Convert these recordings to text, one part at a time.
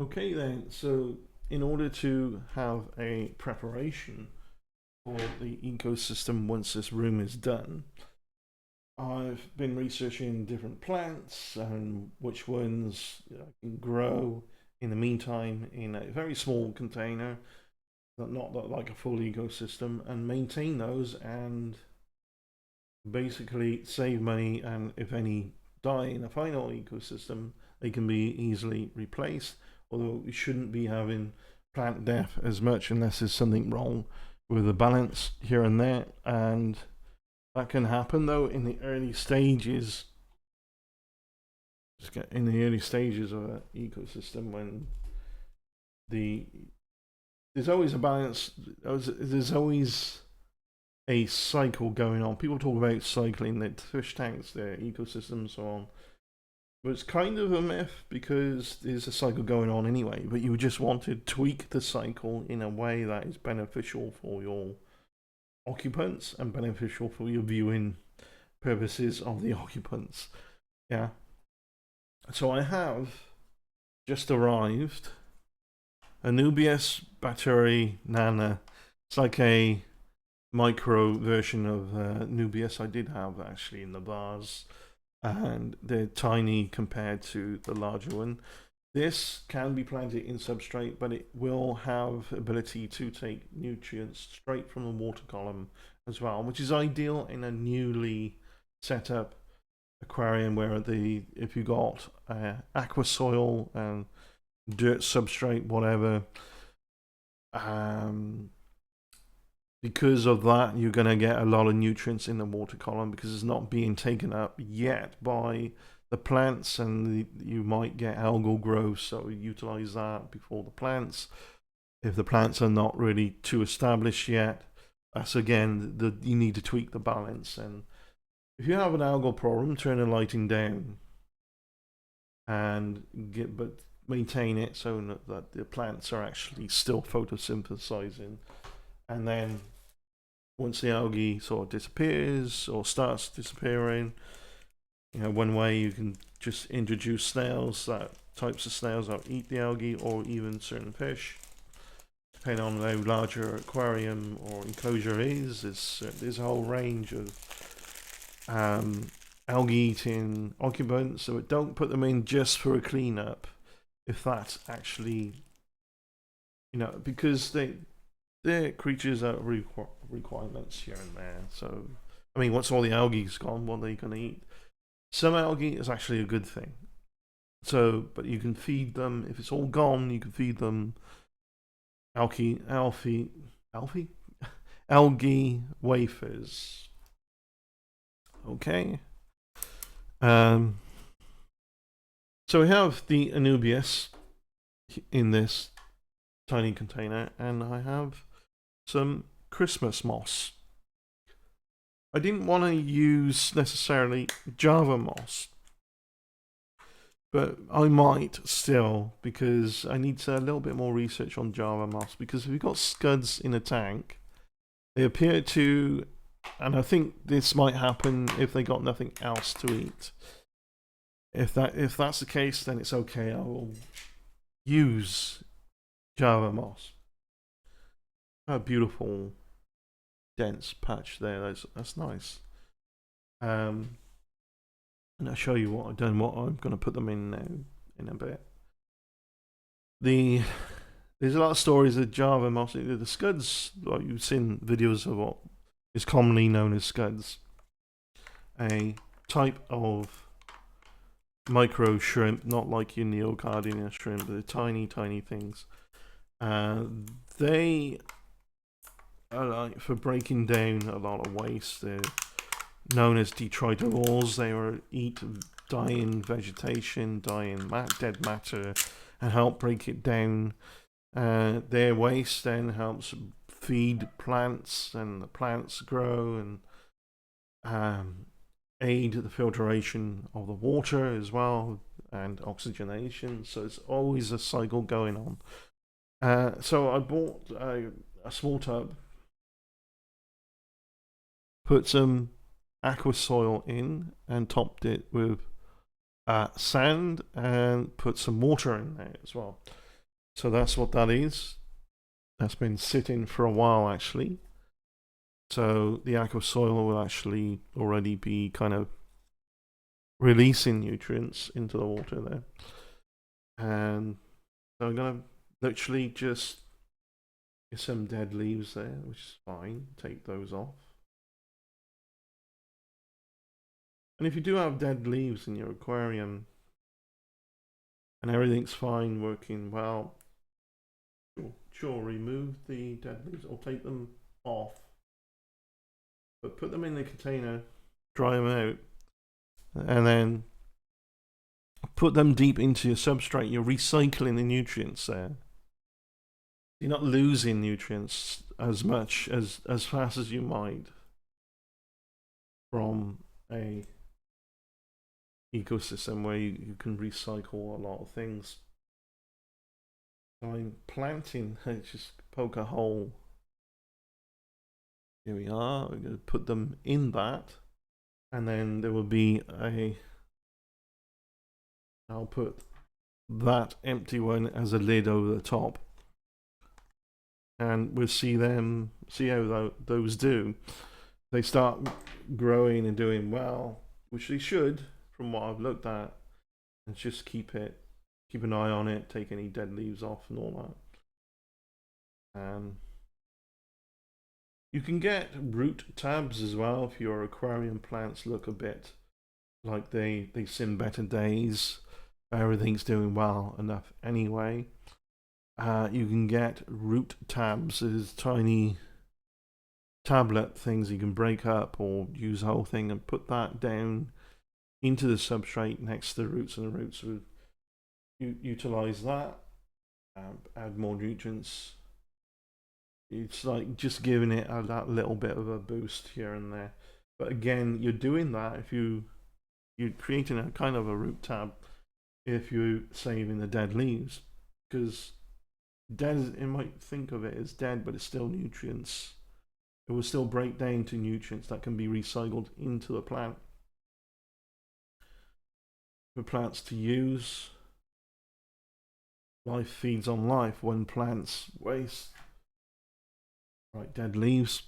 Okay then, so in order to have a preparation for the ecosystem once this room is done, I've been researching different plants and which ones can grow in the meantime in a very small container, but not like a full ecosystem, and maintain those and basically save money. And if any die in a final ecosystem, they can be easily replaced. Although we shouldn't be having plant death as much unless there's something wrong with the balance here and there, and that can happen though in the early stages. In the early stages of an ecosystem, when the there's always a balance, there's always a cycle going on. People talk about cycling, the fish tanks, their ecosystems, so on. But it's kind of a myth because there's a cycle going on anyway. But you just want to tweak the cycle in a way that is beneficial for your occupants and beneficial for your viewing purposes of the occupants. Yeah. So I have just arrived Anubias battery Nana. It's like a micro version of Nubius. I did have actually in the vase, and they're tiny compared to the larger one. This can be planted in substrate, but it will have ability to take nutrients straight from the water column as well, which is ideal in a newly set up aquarium where if you got aqua soil and dirt substrate, whatever, because of that, you're going to get a lot of nutrients in the water column because it's not being taken up yet by the plants, and you might get algal growth, so utilize that before the plants. If the plants are not really too established yet, that's again, you need to tweak the balance. And if you have an algal problem, turn the lighting down and maintain it so that the plants are actually still photosynthesizing. And then once the algae sort of disappears or starts disappearing, one way you can just introduce snails, types of snails that eat the algae, or even certain fish, depending on how large your aquarium or enclosure is. There's a whole range of algae eating occupants, so don't put them in just for a cleanup if that's actually, because they're creatures that requirements here and there. So, I mean, once all the algae's gone, what are they going to eat? Some algae is actually a good thing. So, but you can feed them, if it's all gone, you can feed them algae wafers. Okay. So we have the Anubias in this tiny container, and I have some Christmas moss. I didn't want to use necessarily Java moss, but I might still, because I need a little bit more research on Java moss, because if you've got scuds in a tank, they appear to, and I think this might happen if they got nothing else to eat. If that's the case, then it's okay. I will use Java moss. A beautiful dense patch there. That's nice. And I'll show you what I've done, what I'm going to put them in now in a bit. There's a lot of stories of Java moss. The scuds, like you've seen videos of what is commonly known as scuds, a type of micro shrimp, not like your neocardinia shrimp, but they're tiny things. They are like for breaking down a lot of waste. They're known as detritivores. They will eat dying vegetation, dead matter, and help break it down. Their waste then helps feed plants, and the plants grow and aid the filtration of the water as well, and oxygenation. So it's always a cycle going on. So I bought a small tub, put some aqua soil in, and topped it with sand, and put some water in there as well. So that's what that is. That's been sitting for a while actually. So the aqua soil will actually already be kind of releasing nutrients into the water there. And so I'm gonna literally just get some dead leaves there, which is fine. Take those off. And if you do have dead leaves in your aquarium and everything's fine, working well, sure, remove the dead leaves or take them off. But put them in the container, dry them out, and then put them deep into your substrate. You're recycling the nutrients there. You're not losing nutrients as much as fast as you might from a ecosystem where you can recycle a lot of things. So I'm planting, let's just poke a hole. Here we are. We're going to put them in that, and then there will be I'll put that empty one as a lid over the top, and we'll see how those do. They start growing and doing well, which they should from what I've looked at, and just keep an eye on it, take any dead leaves off and all that. You can get root tabs as well if your aquarium plants look a bit like they've seen better days. Everything's doing well enough anyway. You can get root tabs as tiny tablet things you can break up or use the whole thing and put that down into the substrate next to the roots, and the roots would utilize that, add more nutrients. It's like just giving it that little bit of a boost here and there. But again, you're doing that if you're creating a kind of a root tab if you're saving the dead leaves, because dead, you might think of it as dead, but it's still nutrients. It will still break down to nutrients that can be recycled into the plant for plants to use. Life feeds on life. When plants waste, right, dead leaves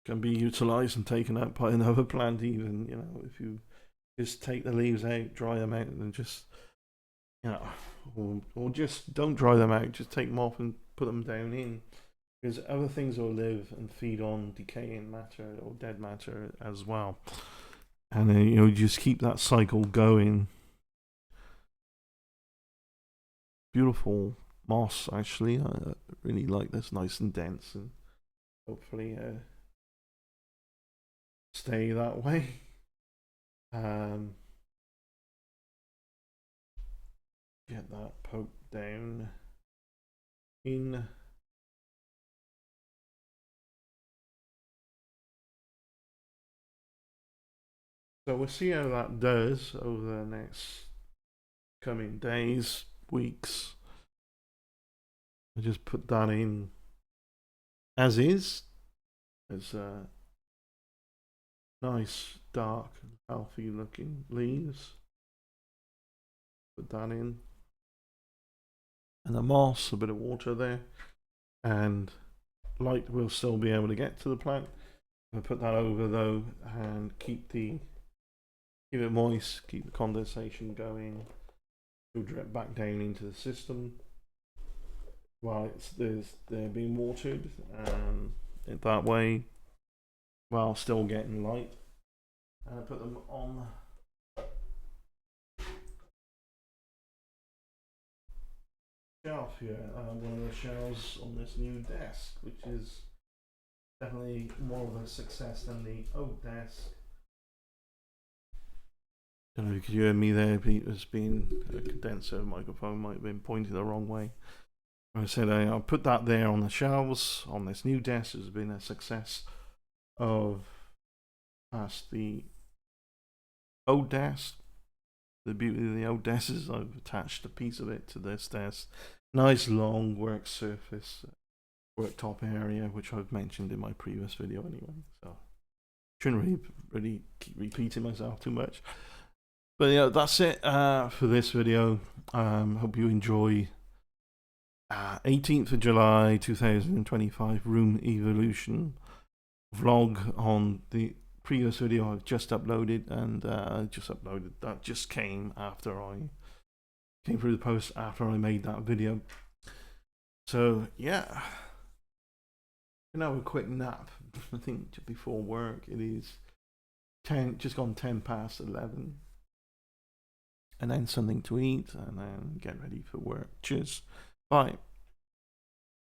can be utilized and taken out by another plant. Even, you know, if you just take the leaves out, dry them out, and just, you know, or just don't dry them out, just take them off and put them down in, because other things will live and feed on decaying matter or dead matter as well. And then, you know, just keep that cycle going. Beautiful moss, actually. I really like this, nice and dense, and hopefully stay that way. Get that poked down in. So we'll see how that does over the next coming days, weeks. I just put that in as is, as nice, dark, healthy looking leaves. Put that in. And the moss, a bit of water there, and light will still be able to get to the plant. I'll put that over though, and keep it moist, keep the condensation going. It'll drip back down into the system while they're being watered, that way, while still getting light. And I put them on shelf here, one of the shelves on this new desk, which is definitely more of a success than the old desk. Don't know if you could hear me there, Peter's been a condenser microphone might have been pointed the wrong way. I said I'll put that there on the shelves on this new desk. Has been a success of past the old desk. The beauty of the old desk is I've attached a piece of it to this desk. Nice long work surface, worktop area, which I've mentioned in my previous video anyway. So shouldn't really keep repeating myself too much. But yeah, that's it for this video. Hope you enjoy 18th of July 2025 Room Evolution vlog on the previous video I've just uploaded, and that just came after I came through the post after I made that video. So yeah, I'm gonna have a quick nap. I think just before work. It is 10, just gone 10 past 11, and then something to eat, and then get ready for work. Cheers, bye.